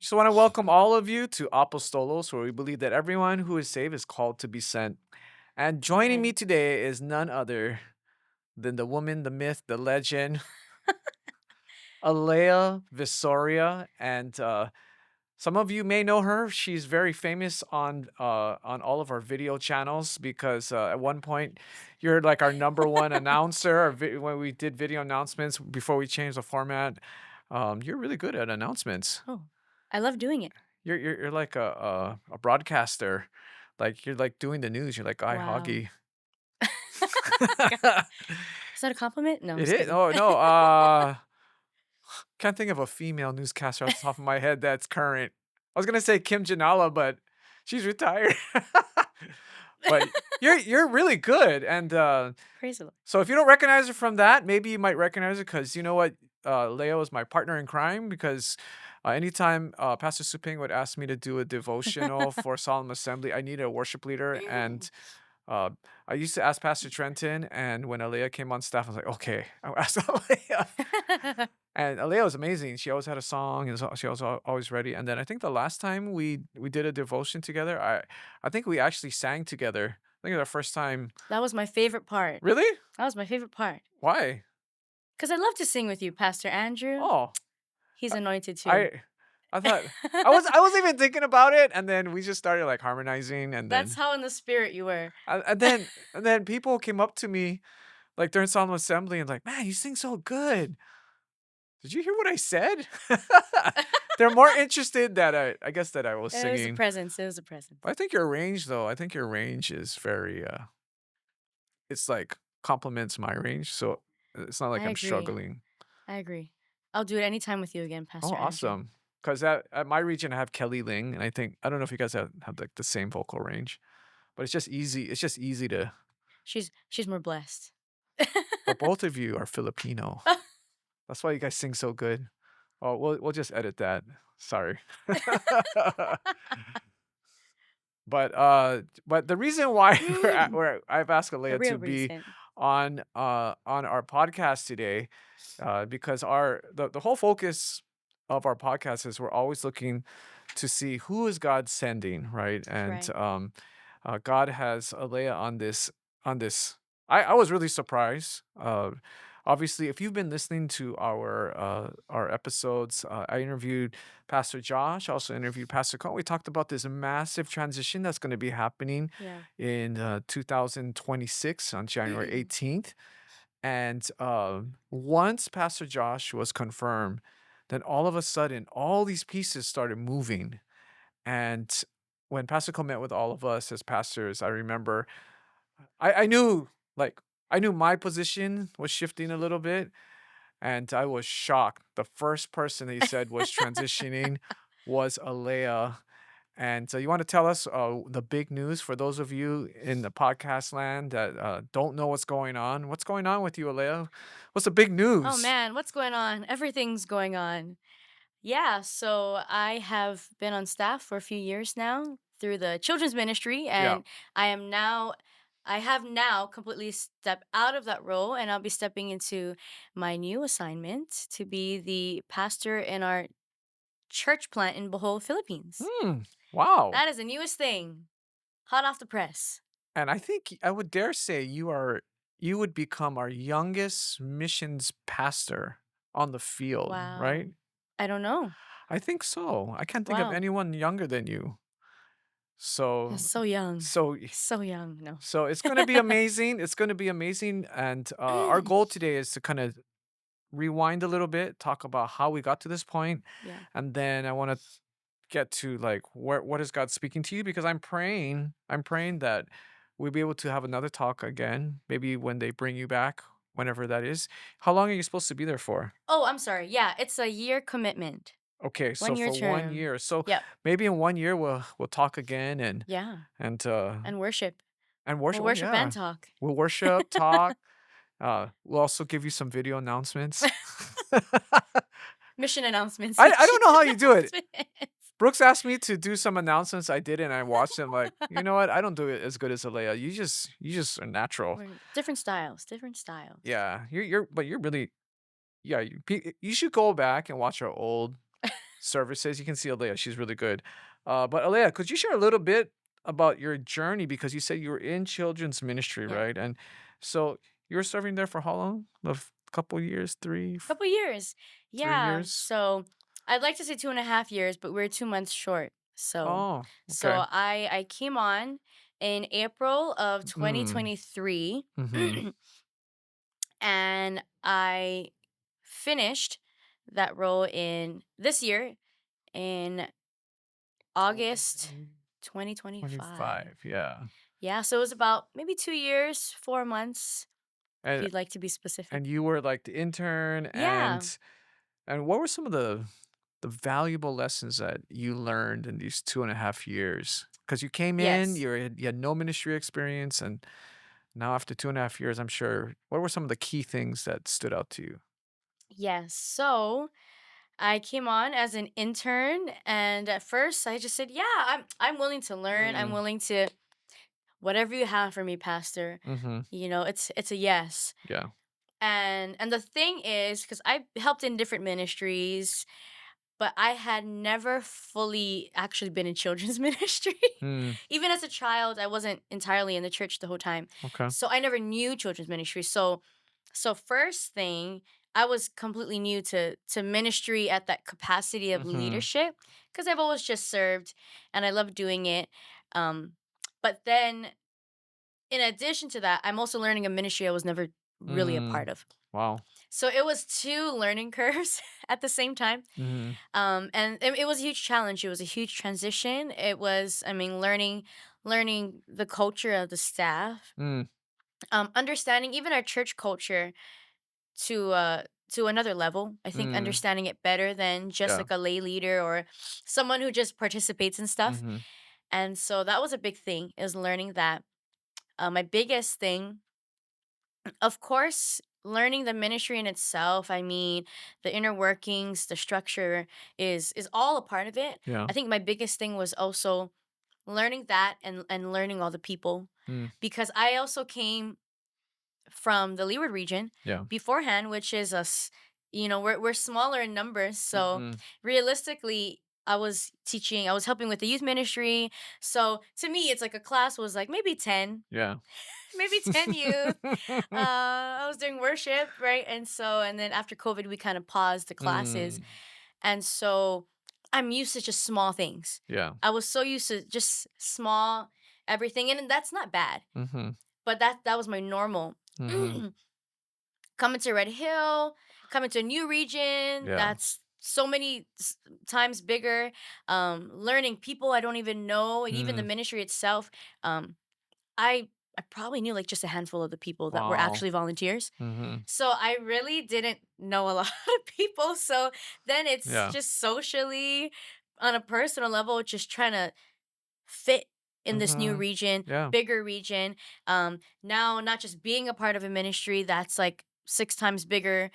Just want to welcome all of you to Apostolos, where we believe that everyone who is saved is called to be sent. And joining me Amen. today is none other than the woman, the myth, the legend, Alea Visoria. And some of you may know her. She's very famous on all of our video channels because at one point you're like our number one announcer when we did video announcements before we changed the format. You're really good at announcements. Oh, I love doing it. You're like a broadcaster, like you're like doing the news. You're like Guy Wow. Hoggy. God, is that a compliment? No, I'm It just is. kidding. Oh no. Can't think of a female newscaster off the top of my head that's current. I was gonna say Kim Janala, but she's retired. But you're really good, and Praise the Lord. so if you don't recognize her from that, maybe you might recognize her because you know what, Leo is my partner in crime because. Anytime Pastor Suping would ask me to do a devotional for Solemn Assembly, I need a worship leader, and uh, I used to ask Pastor Trenton, and when Alea came on staff, I was like, okay, I'll ask Alea. And Alea was amazing. She always had a song, and she was always ready. And then I think the last time we did a devotion together, I think we actually sang together. I think it was our first time. That was my favorite part. Really? That was my favorite part. Why? Because I love to sing with you, Pastor Andrew. Oh, He's I anointed too. I I thought I wasn't even thinking about it, and then we just started like harmonizing, and That's then how in the spirit you were. and and then and then people came up to me like during solemn assembly and like, man, you sing so good. Did you hear what I said? They're more interested that I guess that I was It was a singing. presence. It was a presence. I think your range though, I think your range is very it's like complements my range. So it's not like I I'm agree. struggling. I agree. I'll do it anytime with you again, Oh, Pastor Andrew. awesome. Because at my region I have Kelly Ling, and I don't know if you guys have like the same vocal range, but it's just easy. It's just easy to. She's more blessed. But both of you are Filipino. That's why you guys sing so good. Oh, we'll just edit that. Sorry. But the reason why where I've asked The Alea real to be reason. on our podcast today, because the whole focus of our podcast is we're always looking to see who is God sending, right? And Right. God has Alea on this. I was really surprised. Obviously, if you've been listening to our episodes, I interviewed Pastor Josh, also interviewed Pastor Cole. We talked about this massive transition that's going to be happening Yeah. in 2026 on January 18th. And once Pastor Josh was confirmed, then all of a sudden, all these pieces started moving. And when Pastor Cole met with all of us as pastors, I remember I knew like I knew my position was shifting a little bit, and I was shocked. The first person that he said was transitioning was Alea. And you want to tell us the big news for those of you in the podcast land that don't know what's going on? What's going on with you, Alea? What's the big Oh news? man, what's going on? Everything's going on. Yeah, so I have been on staff for a few years now through the children's ministry, Yeah. and I have now completely stepped out of that role, and I'll be stepping into my new assignment to be the pastor in our church plant in Bohol, Philippines. Hmm. Wow. That is the newest thing, hot off the press. And I think I would dare say you would become our youngest missions pastor on the field, Wow. right? I don't know. I think so. I can't think of Wow. anyone younger than you. That's So so young. so So young. No. so it's going to be amazing. It's going to be amazing, and our goal today is to kind of rewind a little bit, talk about how we got to this point, Yeah. and then I want to get to like what is God speaking to you, because I'm praying that we'll be able to have another talk again, maybe when they bring you back, whenever that is. How long are you supposed to be there for? Oh, I'm sorry. Yeah, it's a year commitment. Okay, so 1 year for one term. year. So Yep. maybe in 1 year we'll talk again Yeah. and And worship. and We'll worship. Oh worship and yeah. talk. We'll worship, talk. We'll also give you some video announcements. Mission announcements. I Mission don't know how you do it. announcements. Brooks asked me to do some announcements. I did it and I watched them like, you know what? I don't do it as good as Alea. You just are natural. Different styles. Different styles. Yeah. But you're really yeah, you should go back and watch our old services. You can see Alea, she's really good. But Alea, could you share a little bit about your journey? Because you said you were in children's ministry, Yeah. right? And so you were serving there for how long? A couple years, Couple years. 3 years? Yeah. So I'd like to say 2.5 years, but we're 2 months short. Oh, So okay. I came on in April of Mm, 2023, mhm. and I finished that role in this year in August 2025. 2025, yeah. Yeah, so it was about maybe 2 years, 4 months, if And you'd like to be specific. and you were like the intern, Yeah. and what were some of the valuable lessons that you learned in these 2.5 years? Because you came in, Yes. you had no ministry experience, and now after 2.5 years, I'm sure, what were some of the key things that stood out to you? Yes. So I came on as an intern, and at first I just said, "Yeah, I'm willing to learn. I'm Mm, willing to whatever you have for me, pastor." mhm, It's a yes. yeah. And the thing is, because I helped in different ministries, but I had never fully actually been in children's ministry. Mm, Even as a child, I wasn't entirely in the church the whole time. okay. So I never knew children's ministry. So first thing, I was completely new to ministry at that capacity of Mhm, leadership because I've always just served and I love doing it. Um, but then in addition to that, I'm also learning a ministry I was never really a mm, part of. wow. So it was two learning curves at the same time. Mhm, And it was a huge challenge. It was a huge transition. It was, I mean, learning the culture of the staff, mm, understanding even our church culture to another level. I think mm, understanding it better than just yeah. like a lay leader or someone who just participates in stuff. Mhm, And so that was a big thing is learning that. My biggest thing, of course, learning the ministry in itself. I mean, the inner workings, the structure is all a part of it. yeah. I think my biggest thing was also learning that and learning all the people Mm, because I also came from the Leeward region yeah. beforehand, which is us. We're smaller in numbers, so Mhm, realistically, I was helping with the youth ministry. So to me, it's like a class was like maybe 10, yeah. maybe 10 youth. I was doing worship, right? And then after COVID, we kind of paused the classes. Mm, And so I'm used to just small things. yeah. I was so used to just small everything. And that's not bad, Mhm, but that was my normal. mhm, Coming to Red Hill, coming to a new region yeah. that's so many times bigger, learning people I don't even know, and even the Mm, ministry itself. Um, I probably knew like just a handful of the people that were wow. actually volunteers. Mhm, So I really didn't know a lot of people. So then it's yeah. just socially on a personal level, just trying to fit in this new Mhm, region, yeah. bigger region. Now not just being a part of a ministry that's like 6 times bigger,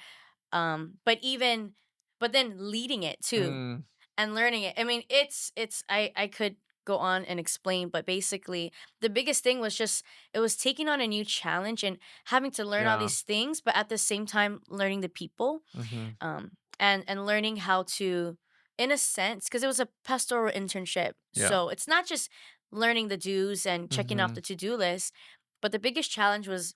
but then leading it too Mm, and learning it. I mean, I could go on and explain, but basically the biggest thing was just it was taking on a new challenge and having to learn all yeah. these things, but at the same time learning the people, Mhm, and learning how to, in a sense, because it was a pastoral internship. yeah. So it's not just learning the do's and checking off Mhm, the to-do list, but the biggest challenge was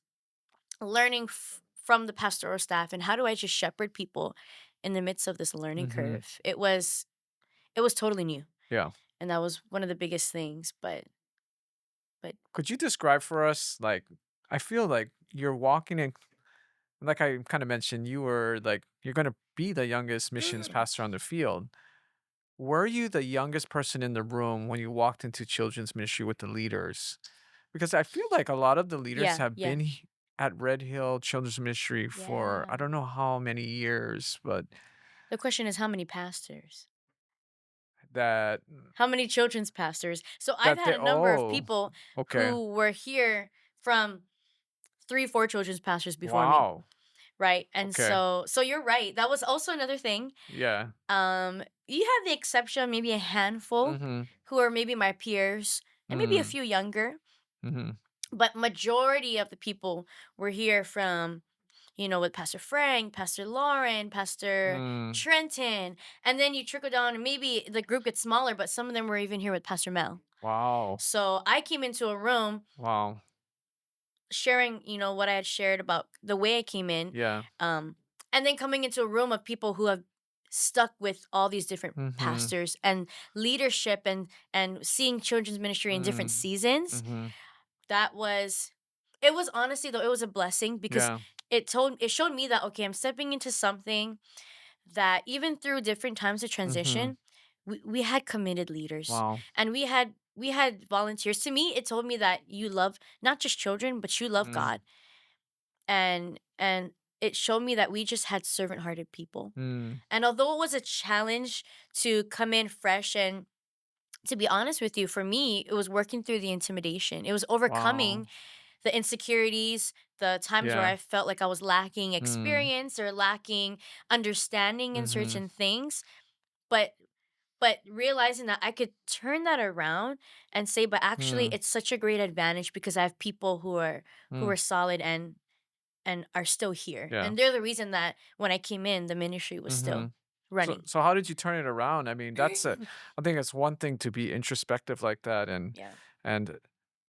learning from the pastoral staff and how do I just shepherd people in the midst of this learning mhm, curve. It was totally new, yeah. and that was one of the biggest things, but Could you describe for us, like, I feel like you're walking in, like I kinda mentioned, you were, like, you're gonna be the youngest missions pastor on the field. Were you the youngest person in the room when you walked into children's ministry with the leaders? Because I feel like a lot of the leaders yeah, have yeah, been at Red Hill Children's Ministry for yeah. I don't know how many years, but The question is how many pastors? that How many children's pastors? So I've that had they a number of oh, people okay. who were here from 3, 4 children's pastors before me, Wow. right? And Okay. so you're right. That was also another thing. Yeah. You have the exception of maybe a handful Mhm. who are maybe my peers and maybe a Mm. few younger, Mhm. but majority of the people were here from with Pastor Frank, Pastor Lauren, Pastor Mm. Trenton, and then you trickle down, and maybe the group gets smaller, but some of them were even here with Pastor Mel. Wow. So I came into a room Wow. sharing, what I had shared about the way I came in, Yeah. um, and then coming into a room of people who have stuck with all these different Mhm. pastors and leadership, and seeing children's ministry in different Mm. seasons. Mhm. That was it was honestly, though, it was a blessing because Yeah. it showed me that, okay, I'm stepping into something that even through different times of Mhm. transition, we had committed leaders, Wow. and we had volunteers. To me, it told me that you love not just children, but you love Mm. God. And it showed me that we just had servant-hearted people. Mm. And although it was a challenge to come in fresh, and to be honest with you, for me, it was working through the intimidation. It was overcoming Wow. the insecurities, the times where Yeah. I felt like I was lacking Mm. experience or lacking understanding in Mhm. certain things. But realizing that I could turn that around and say, but actually Mm. it's such a great advantage because I have people who Mm. are solid and are still here. Yeah. And they're the reason that when I came in, the ministry was still Mhm. So running. so how did you turn it around? I mean, I think it's one thing to be introspective like that, Yeah. and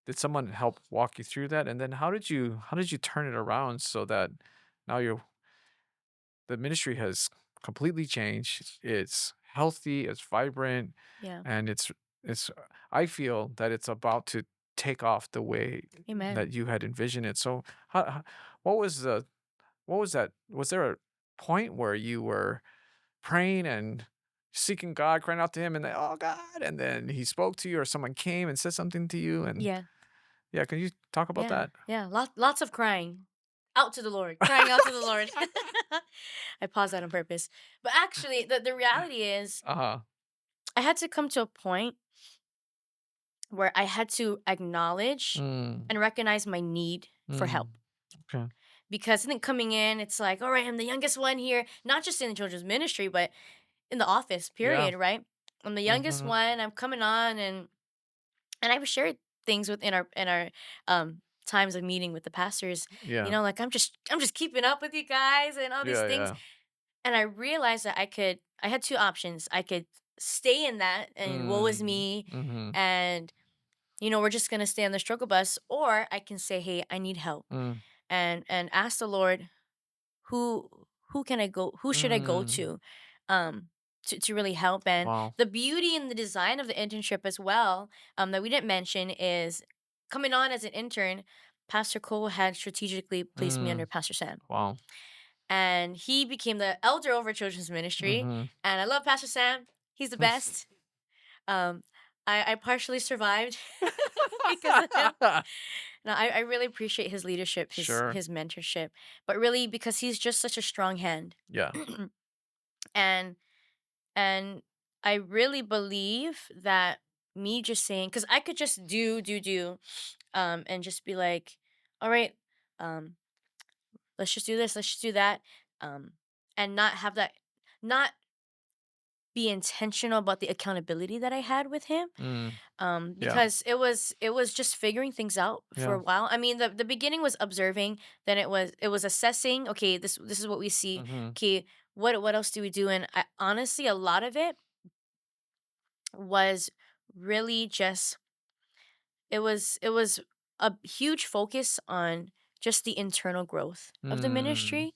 did someone help walk you through that? And then how did you turn it around so that now the ministry has completely changed. It's healthy, it's vibrant, Yeah. and it's I feel that it's about to take off the way Amen. that you had envisioned it. So what was the what was that? Was there a point where you were praying and seeking God, crying out to him and then, oh God, and then he spoke to you or someone came and said something to you and Yeah. yeah, can you talk about Yeah. that? Yeah. Lots of crying. Out to the Lord. Crying out to the Lord. I paused that on purpose. But actually, the reality is Uh-huh. I had to come to a point where I had to acknowledge Mm, and recognize my need for mm, help. okay. Because I think coming in, it's like, all right, I'm the youngest one here, not just in the children's ministry, but in the office, Yeah. period, right? I'm the youngest Mhm. one. I'm coming on, and I've shared things within our times of meeting with the pastors, Yeah. like I'm just keeping up with you guys and all these Yeah, things. yeah. And I realized that I had two options. I could stay in that and woe is Mm, me, mhm, and we're just gonna stay on the struggle bus, or I can say, hey, I need help, mm, and ask the Lord, who who should I go mm. to, to really help. And Wow. the beauty and the design of the internship as well, that we didn't mention, is coming on as an intern. Pastor Cole had strategically placed me under Mm, Pastor Sam, wow. and he became the elder over children's ministry. Mhm. And I love Pastor Sam. He's the best. um I partially survived because of him. No, I really appreciate his leadership, his Sure. his mentorship, but really because he's just such a strong hand. Yeah. and and I really believe that me just saying, because I could just do, and just be like, all right, um, let's just do this, let's just do that, um, and not have that, not be intentional about the accountability that I had with him. Mm, yeah. Because it was just figuring things out for Yeah. a while. I mean, the beginning was observing, then it was assessing. Okay, this is what we see. Mhm. Okay, what else do we do? And honestly, a lot of it was really just, it was a huge focus on just the internal growth of the Mm, ministry.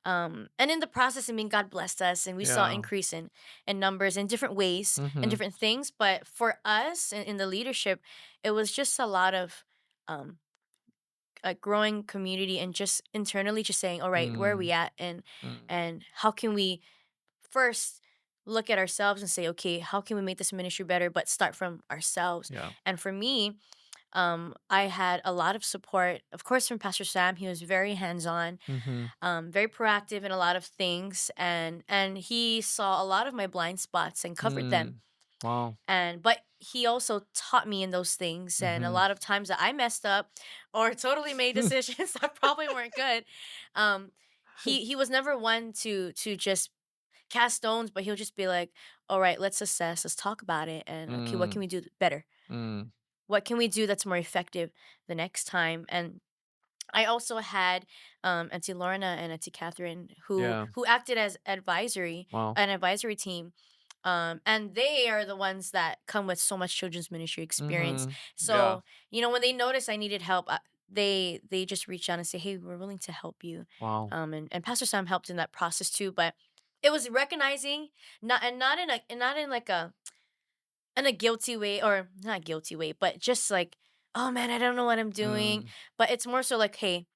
And in the process, I mean, God blessed us, and we saw yeah. increase in numbers in different ways and Mhm. different things. But for us in the leadership, it was just a lot of um, a growing community, and just internally just saying, all right, where are we Mm, at, and mm, how can we first look at ourselves and say, okay, how can we make this ministry better, but start from ourselves. yeah. And for me, I had a lot of support, of course, from Pastor Sam. He was very hands-on, Mhm. very proactive in a lot of things, and he saw a lot of my blind spots and covered them. Mm. Wow. And but he also taught me in those things, and a Mhm. lot of times that I messed up or totally made decisions that probably weren't good. Um, he was never one to just cast stones, but he'll just be like, "All right, let's assess, let's talk about it, and okay, what can Mm, we do better? mm, What can we do that's more effective the next time?" And I also had Auntie Lorna and Auntie Catherine Yeah. who acted as Wow. an advisory team. And they are the ones that come with so much children's ministry experience. Mhm. Yeah. So, when they notice I needed help, they just reach out and say, "Hey, we're willing to help you." Wow. And Pastor Sam helped in that process too. But it was recognizing, not in like a guilty way, or not guilty way, but just like, oh man, I don't know what I'm doing. Mm. But it's more so like, hey,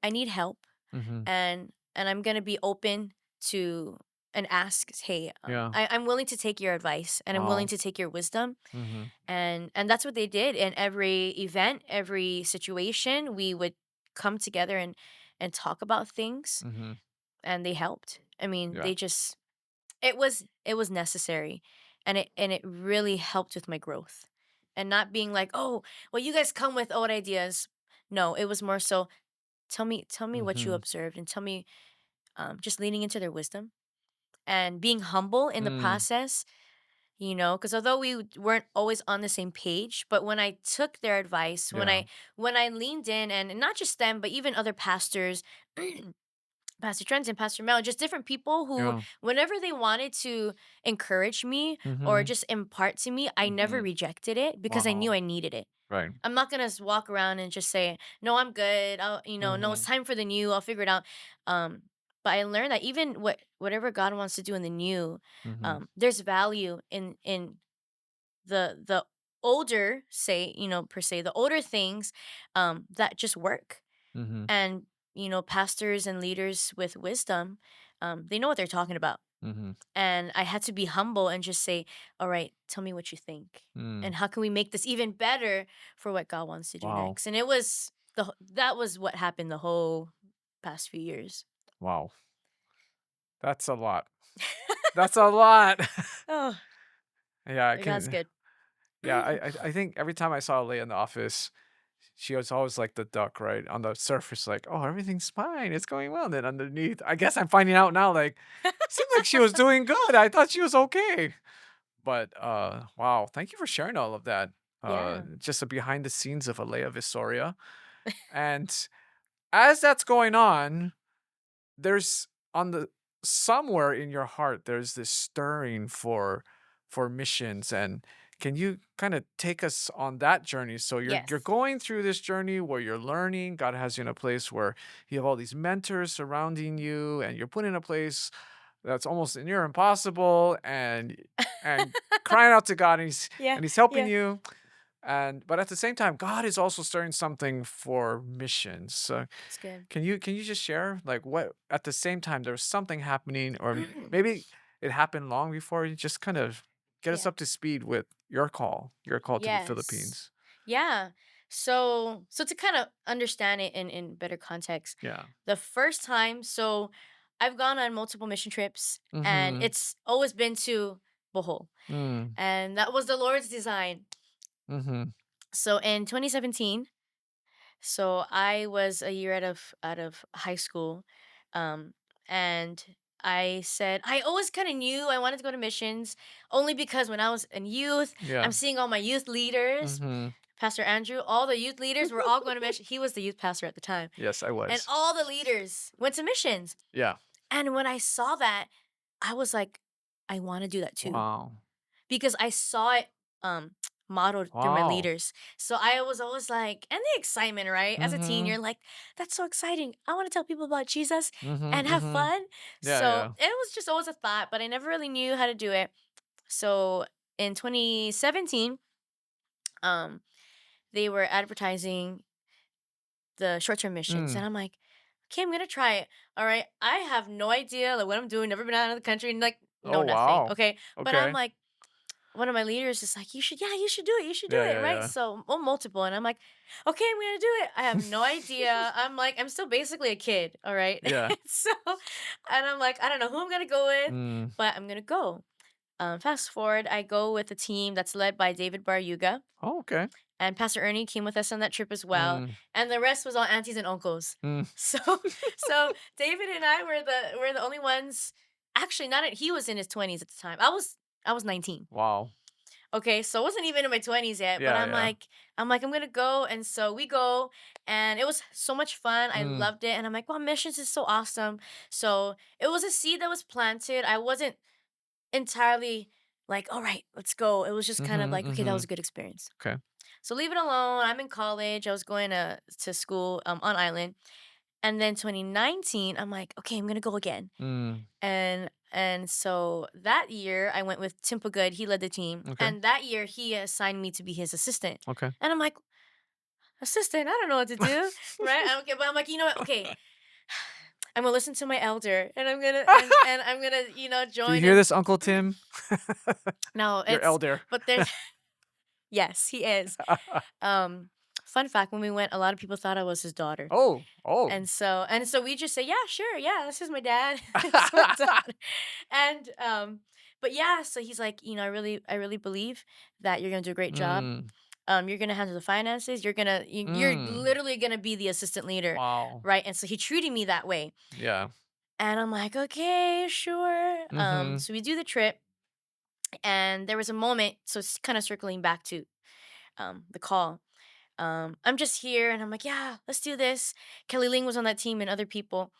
I need help, Mhm. and I'm gonna be open to and ask, hey, Yeah. I'm willing to take your advice, and I'm willing Wow. to take your wisdom. Mhm. And that's what they did in every event, every situation. We would come together and talk about things, Mhm. and they helped. I mean, Yeah. they just it was necessary, and it really helped with my growth, and not being like, oh, well, you guys come with old ideas. No, it was more so, tell me what you Mhm. observed, and tell me, just leaning into their wisdom and being humble in the Mm. process. Because although weren't always on the same page, but when I took their advice, Yeah. when I leaned in, and not just them, but even other pastors, Pastor Trent and Pastor Mel, just different people who, Yeah. whenever they wanted to encourage me or Mhm. just impart to me, I never Mhm. rejected it because I knew Wow. I needed it. Right. I'm not gonna walk around and just say, "No, I'm good. No, it's Mhm. time for the new. I'll figure it out." Um, but I learned that even whatever God wants to do in the new, Mhm. there's value in the older, per se, the older things, that just work. Mhm. And pastors and leaders with wisdom, they know what they're talking about. Mhm. And I had to be humble and just say, all right, tell me what you think, Mm. and how can we make this even better for what God wants to do Wow. next. And that was what happened the whole past few years. Wow. That's a lot. That's a lot. Oh, Yeah, I God's can. good. Yeah, I think every time I saw Leia in the office, she was always like the duck, right? On the surface, like, "Oh, everything's fine. It's going well." Then underneath, I guess I'm finding out now, like, seemed like she was doing good. I thought she was okay. But, wow, thank you for sharing all of that. Yeah. Just a behind the scenes of Alea Visoria. And as that's going on, there's on the somewhere in your heart, there's this stirring for missions. And can you kind of take us on that journey? So you're Yes. going through this journey where you're learning. God has you in a place where you have all these mentors surrounding you, and you're put in a place that's almost near impossible, and crying out to God, and Yeah. he's helping Yeah. you. And but at the same time, God is also stirring something for missions. So It's good. can you just share, like, what at the same time there was something happening, or maybe it happened long before? You just kind of get us Yeah. up to speed with your call to the Yes. Philippines. Yeah. So to kind of understand it in better context, Yeah. the first time, so I've gone on multiple mission trips, and Mm-hmm. it's always been to Bohol. Mm. And that was the Lord's design. Mm-hmm. So in 2017, so I was a year out of high school, um, and I said I always kind of knew I wanted to go to missions, only because when I was in youth, Yeah. I'm seeing all my youth leaders, Mm-hmm. Pastor Andrew, all the youth leaders were all going to mission. He was the youth pastor at the time, Yes, I and was. all the leaders went to missions. Yeah. And when I saw that, I was like, I want to do that too, Wow. because I saw it um modeled through my Wow. leaders. So I was always like, and the excitement, right? As a teen, Mm-hmm. you're like, that's so exciting. I want to tell people about Jesus and Mm-hmm. have Mm-hmm. fun. Yeah, So yeah. it was just always a thought, but I never really knew how to do it. So in 2017, um, they were advertising the short-term missions, Mm. and I'm like, okay, I'm gonna try it. All right, I have no idea like what I'm doing. Never been out of the country, and like, no, Oh, nothing. wow. Okay, but I'm Okay. like, one of my leaders is like, you should do it. You should do Yeah, it, yeah, right? yeah. So, well, multiple. And I'm like, okay, I'm going to do it. I have no idea. I'm like, I'm still basically a kid. All right. Yeah. So, and I'm like, I don't know who I'm going to go with, Mm. but I'm going to go. Fast forward, I go with a team that's led by David Bar Yuga, Oh, okay. and Pastor Ernie came with us on that trip as well. Mm. And the rest was all aunties and uncles. Mm. So, so David and I were the only ones. Actually, not he was in his 20s at the time. I was 19. Wow. Okay, so I wasn't even in my 20s yet, but Yeah, yeah. I'm gonna go, and so we go, and it was so much fun. I Mm. loved it, and I'm like, wow, missions is so awesome. So it was a seed that was planted. I wasn't entirely like, all right, let's go. It was just kind of Mhm, like, okay, that was mhm. a good experience. Okay. So leave it alone. I'm in college. I was going to school on island, and then 2019, I'm like, okay, I'm gonna go again. Mm. And so that year I went with Tim Good. He led the team, Okay. and that year he assigned me to be his assistant. Okay. And I'm like, assistant, I don't know what to do, right? I don't get, but I'm like, you know what? Okay, I'm gonna listen to my elder, and I'm gonna Do you join hear in. this, Uncle Tim? No, Your it's elder. but there's yes, he is. Um, Fun fact: when we went, a lot of people thought I was his daughter. Oh, oh. And so we just say, "Yeah, sure, yeah, this is my dad, this is my daughter," and but yeah, so he's like, I really believe that you're gonna do a great job. Mm, You're gonna handle the finances. You're mm. literally gonna be the assistant leader, Wow. right? And so he treated me that way, Yeah. and I'm like, okay, sure. Mhm. So we do the trip, and there was a moment. So it's kind of circling back to the call. I'm just here, and I'm like, yeah, let's do this. Kelly Ling was on that team, and other people.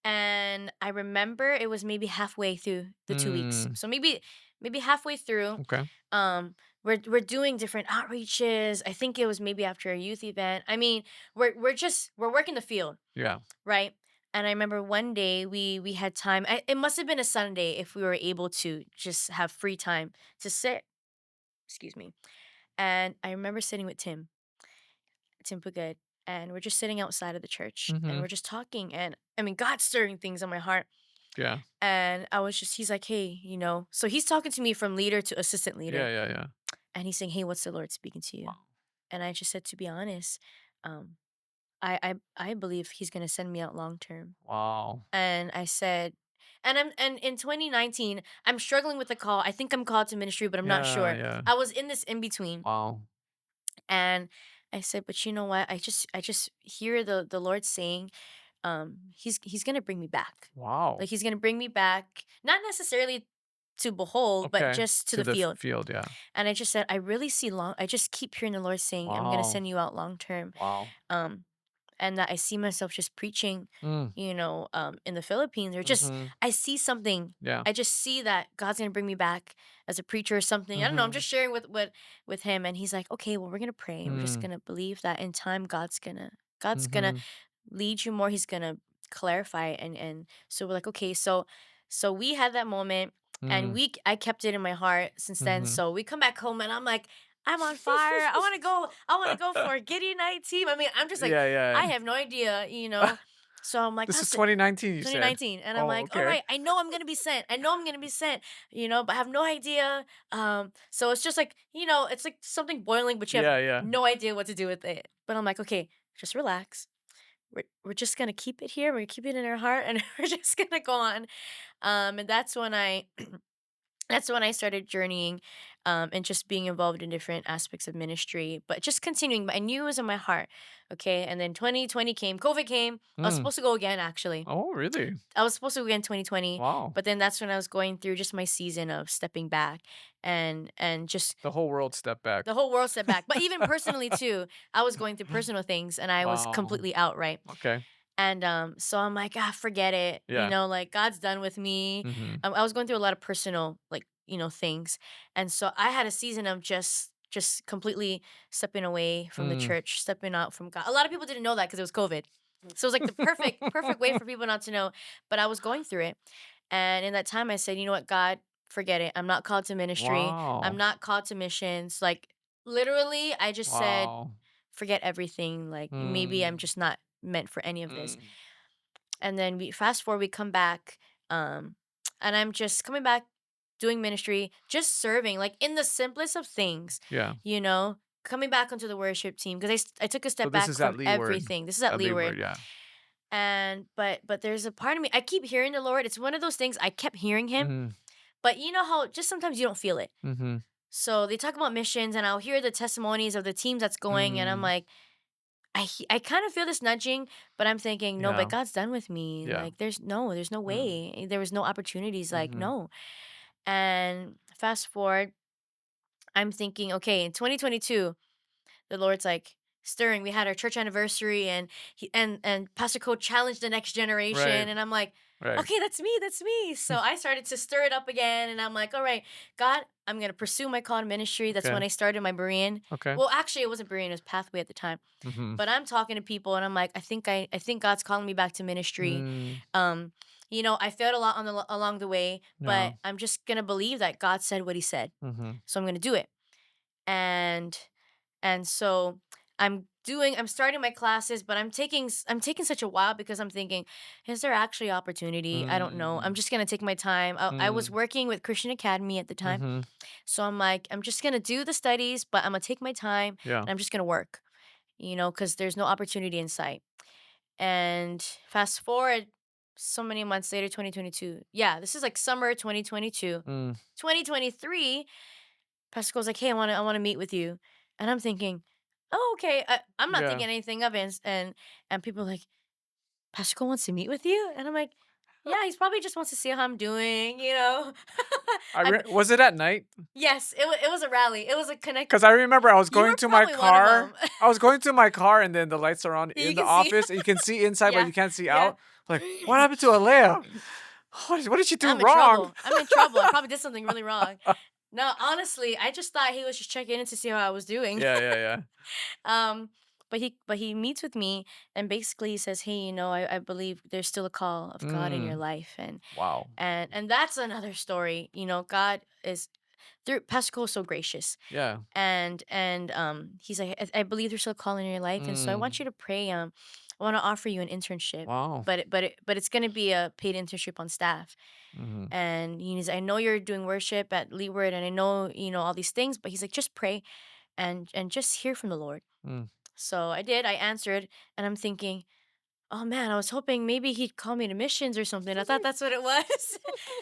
And I remember it was maybe halfway through the 2 weeks. Mm. So maybe halfway through, Okay. um, we're doing different outreaches. I think it was maybe after a youth event. I mean, we're working the field, Yeah. right? And I remember one day we had time. It must have been a Sunday if we were able to just have free time to sit. Excuse me. And I remember sitting with Tim Good, and we're just sitting outside of the church, and Mhm. we're just talking. And I mean, God's stirring things on my heart. Yeah. And he's like, hey, so he's talking to me from leader to assistant Yeah, leader. yeah, yeah. And he's saying, hey, what's the Lord speaking to you? Wow. And I just said, to be honest, um, I believe he's going to send me out long term. Wow. And I said, and in 2019, I'm struggling with the call. I think I'm called to ministry, but I'm not Yeah, sure. yeah. I was in this in between. Wow. And I said, but you know what? I just hear the Lord saying, he's gonna bring me back. Wow. Like he's gonna bring me back, not necessarily to behold, but Okay. just to To the the field. field, yeah. And I just said, I just keep hearing the Lord saying, I'm gonna Wow. send you out long term. Wow. Um, and that I see myself just preaching, Mm. in the Philippines, or just Mhm. I see something. Yeah. I just see that God's gonna bring me back as a preacher or something. I don't know. I'm Mhm. just sharing with him, and he's like, okay, well, we're gonna pray. We're just Mm. gonna believe that in time, God's gonna Mhm. lead you more. He's gonna clarify, and so we're like, okay, so we had that moment, and Mm. I kept it in my heart since then. Mhm. So we come back home, and I'm like, I'm on fire. I want to go for a Giddy night team. I mean, I'm just like, Yeah, I yeah. have no idea. So I'm like, This is Pastor, 2019, you said? 2019. And I'm Oh, like, all okay. right, I know I'm gonna be sent. I know I'm gonna be sent, but I have no idea. So it's just like, it's like something boiling, but you have Yeah, yeah. no idea what to do with it. But I'm like, okay, just relax. We're just gonna keep it here. We're gonna keep it in our heart, and we're just gonna go on. And that's when I started journeying, and just being involved in different aspects of ministry, but just continuing. I knew it was in my heart. Okay. And then 2020 came, COVID came. I was Mm. supposed to go again, actually. Oh, really? I was supposed to go again 2020, Wow. but then that's when I was going through just my season of stepping back, and just The whole world stepped back. the whole world stepped back. But even personally too, I was going through personal things, and I was Wow. completely out, right? Okay. And so I'm like, forget it. Yeah. Like God's done with me. Mhm. I was going through a lot of personal, like, things. And so I had a season of just completely stepping away from the Mm. church, stepping out from God. A lot of people didn't know that because it was COVID. So it was like the perfect way for people not to know. But I was going through it. And in that time I said, you know what, God, forget it. I'm not called to ministry. I'm Wow. not called to missions. Like literally, I just said, Wow. forget everything. Like maybe I'm Mm. just not meant for any of this. Mm. And then we fast forward, we come back, and I'm just coming back doing ministry, just serving, like in the simplest of things, Yeah. you know, coming back onto the worship team because I took a So step this back is at from Leeward. everything. This is at At Leeward. Leeward, yeah. And but there's a part of me, I keep hearing the Lord. It's one of those things, I kept hearing him, Mhm. but you know how just sometimes you don't feel it. Mhm. So they talk about missions, and I'll hear the testimonies of the teams that's going, and I'm Mm. like, I kind of feel this nudging, but I'm thinking, no, but Yeah. God's done with me. Yeah. Like, there's no Mm. way. There was no opportunities. Like, Mhm. no. And fast forward, I'm thinking, okay, in 2022, the Lord's like stirring. We had our church anniversary, and and Pastor Cole challenged the next Right. generation, and I'm like, Right. okay, that's me. So I started to stir it up again, and I'm like, all right, God, I'm gonna pursue my call to ministry. That's Okay. when I started my Berean. Okay. Well, actually, it wasn't Berean; it was Pathway at the time. Mhm. But I'm talking to people, and I'm like, I think God's calling me back to ministry. Mm. Um, I failed a lot along the way, Yeah. but I'm just gonna believe that God said what He said, Mhm. so I'm gonna do it. And so I'm starting my classes, but I'm taking such a while because I'm thinking, is there actually opportunity? I don't know. I'm Mm. just gonna take my time. I was Mm. working with Christian Academy at the time, Mhm. so I'm like, I'm just gonna do the studies, but I'm gonna take my time Yeah. and I'm just gonna work, because there's no opportunity in sight. And fast forward so many months later, 2022. Yeah, this is like summer 2022. Mm. 2023, Pascal's like, "Hey, I wanna meet with you." And I'm thinking, "Oh, okay." I'm not Yeah. thinking anything of it, and people are like, "Pascal wants to meet with you?" And I'm like, "Yeah, he's probably just wants to see how I'm doing." I Was it at night? Yes, it was a rally. It was a connect. 'Cause I remember I was You going were to my probably one of them. car. I was going to my car, and then the lights are on You in the can see. office, and you can see inside, but Yeah, you can't see yeah. out. Like, "What happened to Alea? What did she do I'm in wrong?" trouble. I'm in trouble. I probably did something really wrong. No, honestly, I just thought he was just checking in to see how I was doing. Yeah, yeah, yeah. um, but he meets with me, and basically he says, "Hey, I believe there's still a call of God in your Mm. life." And Wow. that's another story. God is through Pastor Cole is so gracious. Yeah. And he's like, I believe there's still a call in your life, and so I want Mm. you to pray. I want to offer you an internship, Wow. but it's gonna be a paid internship on staff. Mhm. And he's, I know you're doing worship at Leeward, and I know all these things, but he's like, just pray and just hear from the Lord. Mm. So I did. I answered, and I'm thinking, oh man, I was hoping maybe he'd call me to missions or something. I thought that's what it was.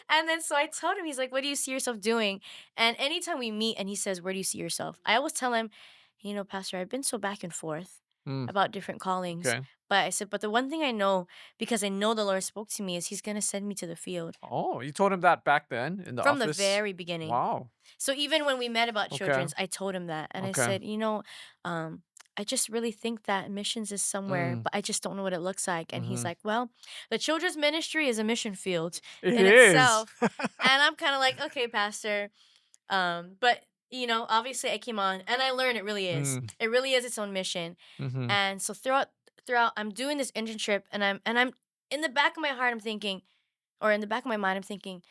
And then so I told him, he's like, what do you see yourself doing? And anytime we meet and he says, where do you see yourself? I always tell him, Pastor, I've been so back and forth Mm. about different callings. Okay. But I said, but the one thing I know, because I know the Lord spoke to me, is he's going to send me to the field Oh, you told him that back then in the from the office? very beginning. Wow. So even when we met about Okay. children's, I told him that. And I Okay. said, um, I just really think that missions is somewhere, Mm. but I just don't know what it looks like. And he's Mhm. like, well, the children's ministry is a mission field It in is. itself. And I'm kind of like, okay, Pastor. But obviously I came on and I learned it really is. Mm. It really is its own mission. Mhm. And so throughout I'm doing this internship, and I'm in the back of my heart I'm thinking, or in the back of my mind I'm thinking,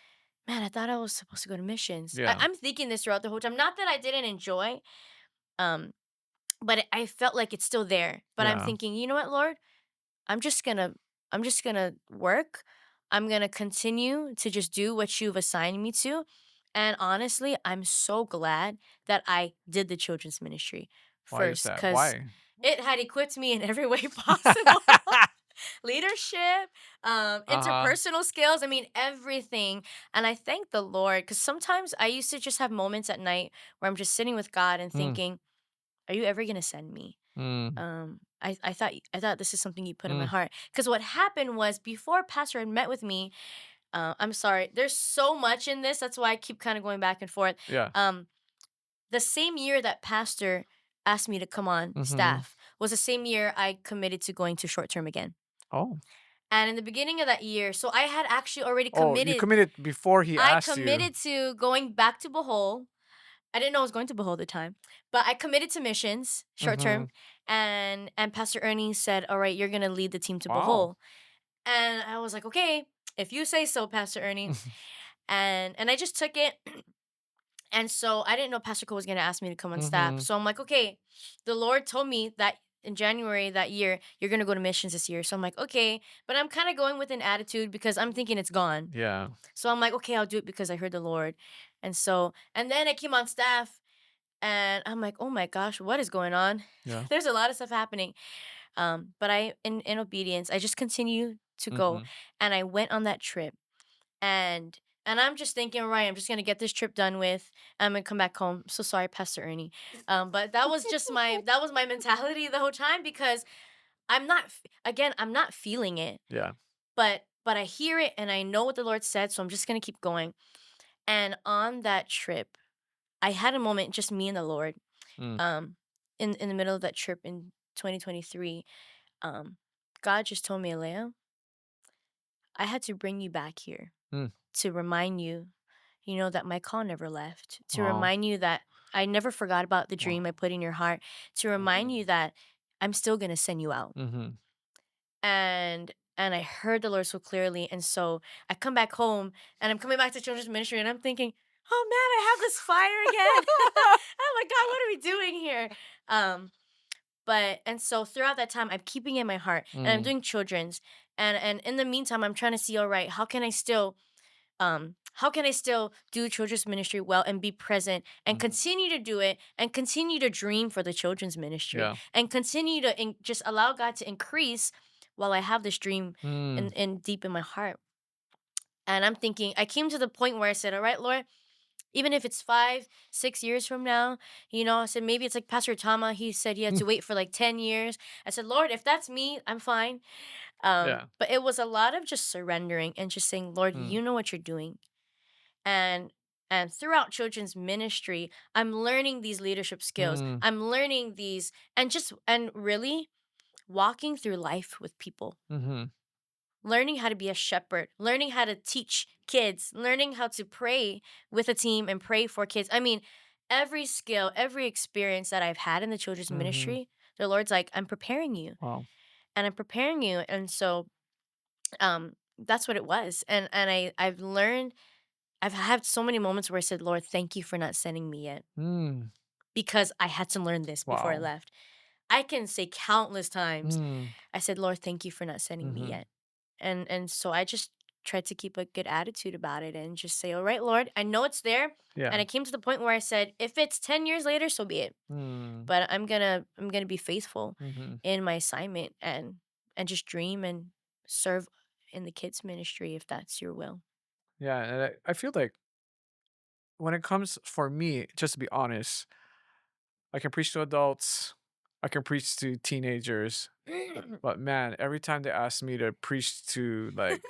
man, I thought I was supposed to go to missions. Yeah. I'm thinking this throughout the whole time. Not that I didn't enjoy, um, but I felt like it's still there. But I'm Yeah. thinking, you know what, Lord? I'm just gonna I'm just gonna work. I'm gonna continue to just do what you've assigned me to. And honestly, I'm so glad that I did the children's ministry Why is first, that? because Why? it had equipped me in every way possible. Leadership, Uh-huh. interpersonal skills. I mean, everything. And I thank the Lord, because sometimes I used to just have moments at night where I'm just sitting with God and Mm. thinking, are you ever gonna send me? Mm. I thought this is something you put in my Mm. heart. Because what happened was, before Pastor had met with me, I'm sorry, there's so much in this. That's why I keep kind of going back and forth. Yeah. Um, the same year that Pastor asked me to come on Mhm. staff was the same year I committed to going to short term again. Oh. And in the beginning of that year, so I had actually already Oh, you committed. committed before he I asked you. committed to going back to Bohol. I didn't know I was going to Bohol at the time, but I committed to missions short term, Mhm. and Pastor Ernie said, "All right, you're gonna lead the team to Wow. Bohol," and I was like, "Okay, if you say so, Pastor Ernie," and I just took it. And so I didn't know Pastor Cole was gonna ask me to come on staff. Mhm. So I'm like, okay, the Lord told me that in January that year, you're gonna go to missions this year. So I'm like, okay, but I'm kind of going with an attitude because I'm thinking it's gone. Yeah. So I'm like, okay, I'll do it because I heard the Lord. And then I came on staff, and I'm like, oh my gosh, what is going on? Yeah. There's a lot of stuff happening. But in obedience, I just continue to go, Mhm. and I went on that trip, and I'm just thinking, right, I'm just gonna get this trip done with. I'm gonna come back home. So sorry, Pastor Ernie. But that was my mentality the whole time, because I'm not feeling it, Yeah. but I hear it and I know what the Lord said, so I'm just gonna keep going. And on that trip, I had a moment, just me and the Lord, Mm, um, in the middle of that trip in 2023. Um, God just told me, Alea, I had to bring you back here mm. to remind you, that my call never left, to Wow. remind you that I never forgot about the dream I Wow. put in your heart, to remind you that I'm still gonna send you out. Mhm. And I heard the Lord so clearly, and so I come back home, and I'm coming back to children's ministry, and I'm thinking, "Oh man, I have this fire again! Oh my God, what are we doing here?" Um, and so throughout that time, I'm keeping it in my heart, and I'm Mm, doing children's, and in the meantime, I'm trying to see, all right, how can I still do children's ministry well and be present and mhm. continue to do it and continue to dream for the children's ministry Yeah. and continue to just allow God to increase while I have this dream Mm, in deep in my heart. And I'm thinking, I came to the point where I said, all right, Lord, even if it's 5, 6 years from now, I said, maybe it's like Pastor Tama. He said he had mm, to wait for like 10 years. I said, Lord, if that's me, I'm fine. yeah. But it was a lot of just surrendering and just saying, Lord, Mm, you know what you're doing. And throughout children's ministry, I'm learning these leadership skills. mm, I'm learning these, and really walking through life with people, mhm, learning how to be a shepherd, learning how to teach kids, learning how to pray with a team and pray for kids. I mean, every skill, every experience that I've had in the children's mhm. ministry, the Lord's like, I'm preparing you, Wow. and I'm preparing you. And so that's what it was. I've learned, I've had so many moments where I said, Lord, thank you for not sending me yet, Mm, because I had to learn this before I wow. left. I can say countless times, Mm, I said, Lord, thank you for not sending me mhm. yet. And so I just tried to keep a good attitude about it and just say, all right, Lord, I know it's there. Yeah. And I came to the point where I said, if it's 10 years later, so be it. Mm, But I'm gonna be faithful mhm. in my assignment, and just dream and serve in the kids ministry if that's your will. Yeah, and I feel like when it comes for me, just to be honest, I can preach to adults, I can preach to teenagers, but man, every time they ask me to preach to, like,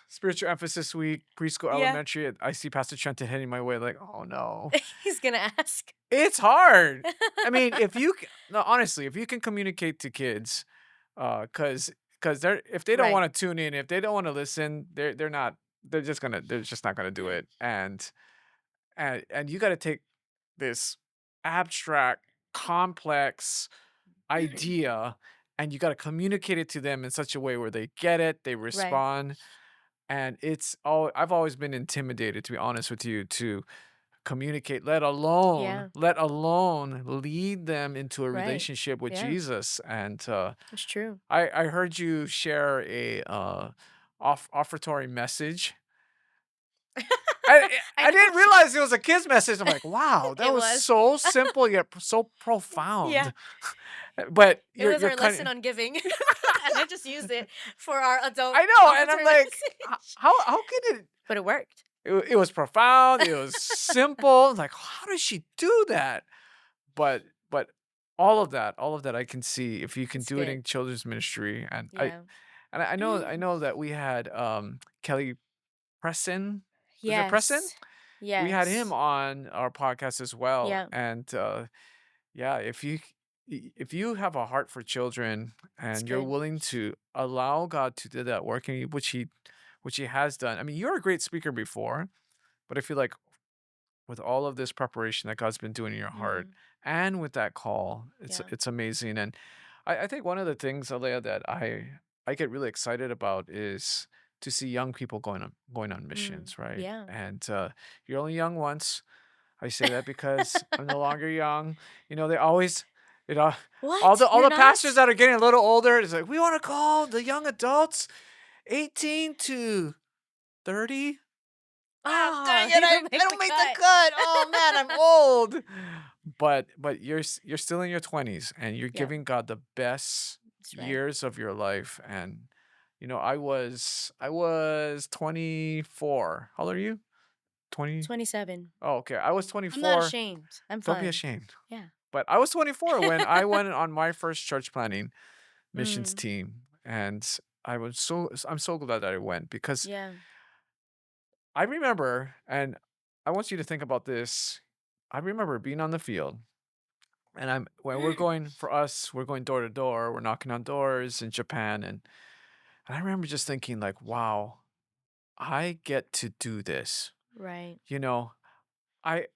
spiritual emphasis week, preschool, Yeah. elementary, I see Pastor Trenton heading my way like, "Oh, no." He's gonna ask. It's hard. I mean, if you c no, honestly, if you can communicate to kids, because they're if they don't Right. wanna tune in, if they don't wanna listen, they're just not gonna do it, and you gotta take this abstract, complex idea, and you gotta communicate it to them in such a way where they get it, they Right. respond, and it's all I've always been intimidated, to be honest with you, to communicate, Yeah. let alone lead them into a Right. relationship with Yeah. Jesus. And It's true. I heard you share a offertory message. I I I know didn't what realize it was a kid's message. I'm like, wow, that it was was. so simple yet so Yeah. profound. But It was you're our lesson kind on giving. And I just used it for our adult I know, and I'm offertory like, message. how can it? But it worked. It was profound. It was simple. Like, how does she do that? But all of that I can see if you can It's do it good. in children's ministry, and Yeah. I know that we had, Kelly Preston. Was it Preston? Yes. We had him Yes. on our podcast as well, Yeah. and, yeah, if you have a heart for children It's and you're good. willing to allow God to do that work in you, which he has done. I mean, you're a great speaker before, but I feel like with all of this preparation that God's been doing in your heart Mhm. and with that call, Yeah. it's amazing. And I think one of the things, Alea, that I get really excited about is to see young people going on missions, right? Yeah. And you're only young once. I say that because I'm no longer young. They always, you know, What? all You're the pastors not? that are getting a little older, it's like we want to call the young adults 18 to 30. Ah, dang Oh, it, you don't I make the don't make the cut. cut. Oh man, I'm old. But you're still in your 20s and you're Yeah, giving God the best that's right. years of your life. And I was 24. How old are you? 20. 27. Oh, okay. I was I'm not 24. ashamed. I'm Don't be fine. ashamed. Yeah. But I was 24 when I went on my first church planting missions Mm. team, and I'm so glad that I went because Yeah. I remember, and I want you to think about this. I remember being on the field, and I'm when we're going for us, we're going door to door, we're knocking on doors in Japan, and I remember just thinking like, "Wow, I get to do this." Right. You know, I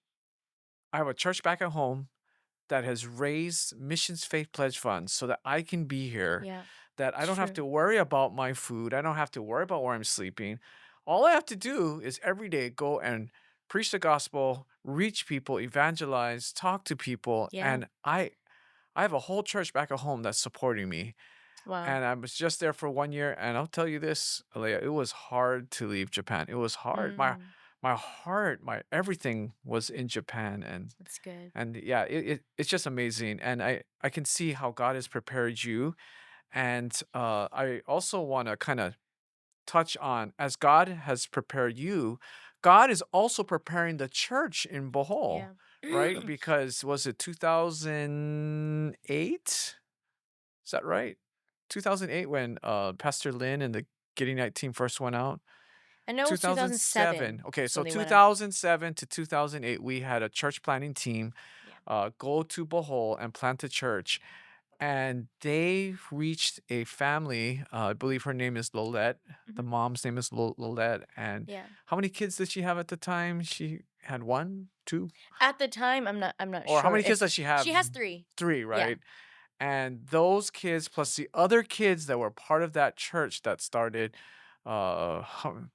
I have a church back at home that has raised missions faith pledge funds so that I can be here, Yeah. that I It's don't have true. to worry about my food. I don't have to worry about where I'm sleeping. All I have to do is every day go and preach the gospel, reach people, evangelize, talk to people, Yeah. and I have a whole church back at home that's supporting me. Wow. And I was just there for 1 year, and I'll tell you this, Alea, it was hard to leave Japan. It was hard. Mm, My heart, my everything was in Japan, that's good. and yeah, it's just amazing, and I can see how God has prepared you, and I also want to kind of touch on as God has prepared you, God is also preparing the church in Bohol, Yeah. right? Because was it 2008? Is that right? 2008 when Pastor Lynn and the Getting Night team first went out. I know it was 2007. 2007, Okay, so so they went out. 2007 to 2008, we had a church planting team Yeah. go to Bohol and plant a church. And they reached a family. I believe her name is Lolette. The Mhm. mom's name is Lolette. And Yeah. how many kids did she have at the time? She had one, two, At the time, I'm not or how sure many if kids does she have? she has 3. Three, Yeah. right? And those kids plus the other kids that were part of that church that started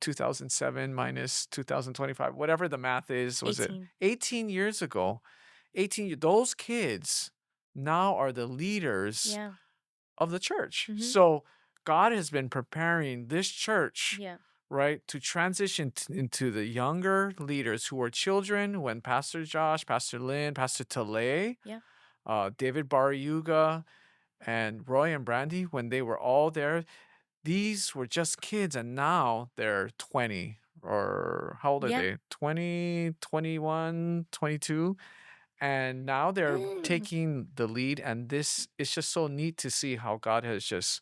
2007 minus 2025, whatever the math is, was it 18. 18 years ago? 18, those kids now are the leaders Yeah. of the church. Mhm. So God has been preparing this church, Yeah. right, to transition into the younger leaders who were children when Pastor Josh, Pastor Lynn, Pastor Tale, Yeah. David Barayuga, and Roy and Brandy, when they were all there, these were just kids, and now they're 20. Or how old are Yeah. they? 20, 21, 22. And now they're taking the lead. And this is just so neat to see how God has just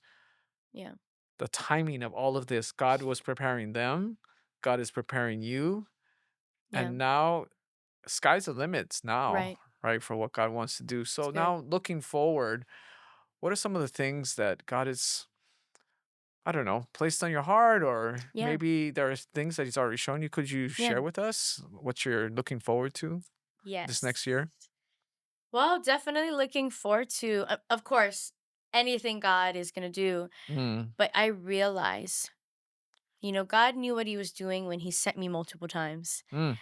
Yeah. the timing of all of this. God was preparing them, God is preparing you. Yeah. And now sky's the limits now, Right. right, for what God wants to do. It's So good. now looking forward, what are some of the things that God is, I don't know, placed on your heart, or Yeah. maybe there's things that He's already shown you? Could you Yeah. share with us what you're looking forward to this Yes. next year? Well, definitely looking forward to, of course, anything God is going to do. Mm, But I realize, God knew what he was doing when he sent me multiple times. mm.